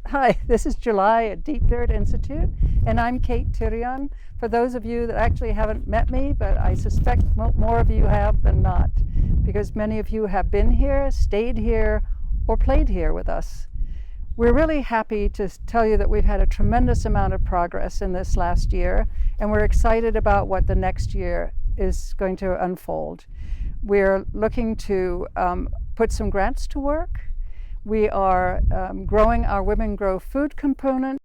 Hi, this is July at Deep Dirt Institute, and I'm Kate Tirion. For those of you that actually haven't met me, but I suspect more of you have than not, because many of you have been here, stayed here, or played here with us. We're really happy to tell you that we've had a tremendous amount of progress in this last year, and we're excited about what the next year is going to unfold. We're looking to put some grants to work. We are growing our Women Grow Food component.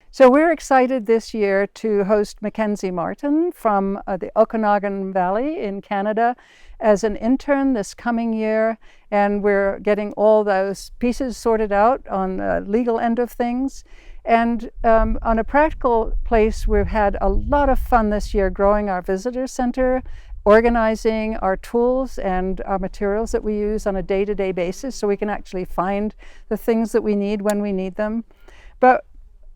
So we're excited this year to host Mackenzie Martin from the Okanagan Valley in Canada as an intern this coming year. And we're getting all those pieces sorted out on the legal end of things. And on a practical place, we've had a lot of fun this year growing our visitor center, organizing our tools and our materials that we use on a day-to-day basis so we can actually find the things that we need when we need them. But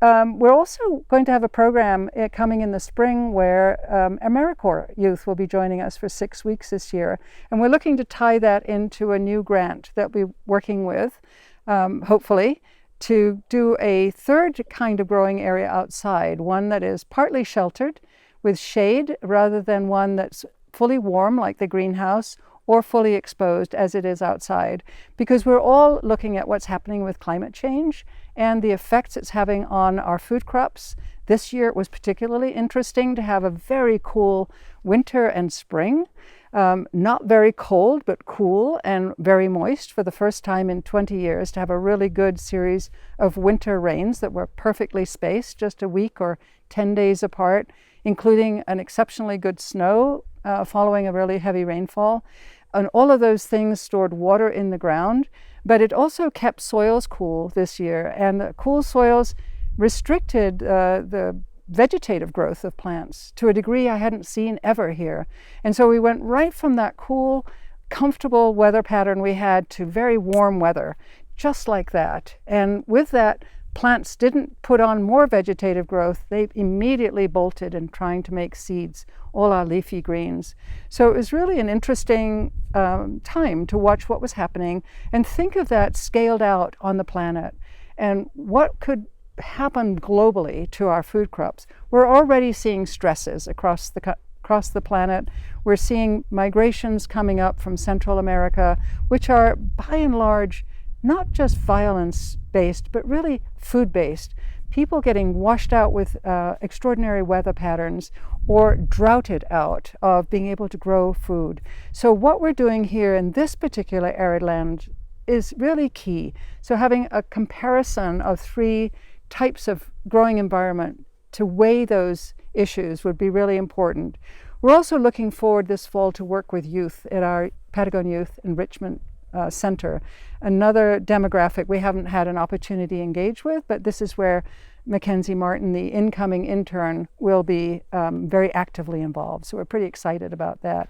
we're also going to have a program coming in the spring where AmeriCorps youth will be joining us for 6 weeks this year. And we're looking to tie that into a new grant that we're working with, hopefully, to do a third kind of growing area outside, one that is partly sheltered with shade rather than one that's fully warm like the greenhouse or fully exposed as it is outside, because we're all looking at what's happening with climate change and the effects it's having on our food crops. This year it was particularly interesting to have a very cool winter and spring, not very cold but cool and very moist for the first time in 20 years, to have a really good series of winter rains that were perfectly spaced, just a week or 10 days apart, including an exceptionally good snow following a really heavy rainfall. And all of those things stored water in the ground, but it also kept soils cool this year. And the cool soils restricted the vegetative growth of plants to a degree I hadn't seen ever here. And so we went right from that cool, comfortable weather pattern we had to very warm weather, just like that. And with that, plants didn't put on more vegetative growth. They immediately bolted in trying to make seeds, all our leafy greens. So it was really an interesting time to watch what was happening and think of that scaled out on the planet and what could happen globally to our food crops. We're already seeing stresses across the planet. We're seeing migrations coming up from Central America, which are by and large not just violence-based, but really food-based. People getting washed out with extraordinary weather patterns or droughted out of being able to grow food. So what we're doing here in this particular arid land is really key. So having a comparison of 3 types of growing environment to weigh those issues would be really important. We're also looking forward this fall to work with youth at our Patagonia Youth Enrichment Center, another demographic we haven't had an opportunity to engage with, but this is where Mackenzie Martin, the incoming intern, will be very actively involved. So we're pretty excited about that.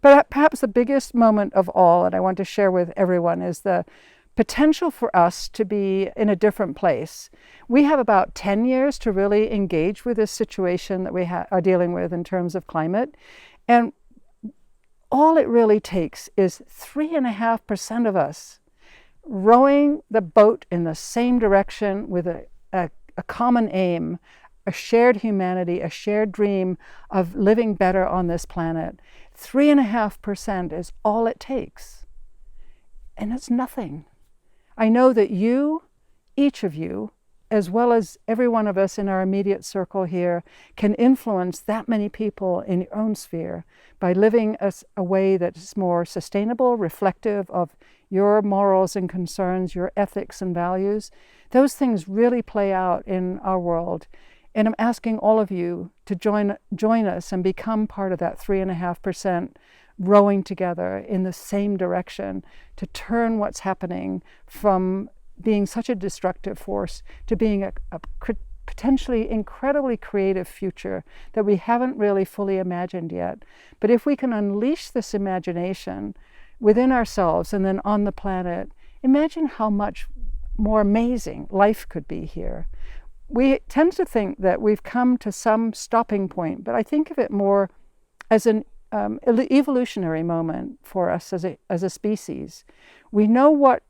But perhaps the biggest moment of all, and I want to share with everyone, is the potential for us to be in a different place. We have about 10 years to really engage with this situation that we are dealing with in terms of climate. And all it really takes is 3.5% of us rowing the boat in the same direction with a common aim, a shared humanity, a shared dream of living better on this planet. 3.5% is all it takes. And it's nothing. I know that you, each of you, as well as every one of us in our immediate circle here, can influence that many people in your own sphere by living a way that's more sustainable, reflective of your morals and concerns, your ethics and values. Those things really play out in our world. And I'm asking all of you to join us and become part of that 3.5% rowing together in the same direction to turn what's happening from being such a destructive force to being a potentially incredibly creative future that we haven't really fully imagined yet. But if we can unleash this imagination within ourselves and then on the planet, imagine how much more amazing life could be here. We tend to think that we've come to some stopping point, but I think of it more as an evolutionary moment for us as a species. We know what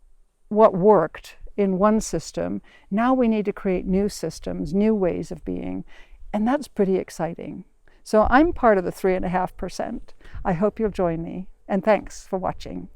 worked in one system. Now we need to create new systems, new ways of being, and that's pretty exciting. So I'm part of the 3.5%. I hope you'll join me, and thanks for watching.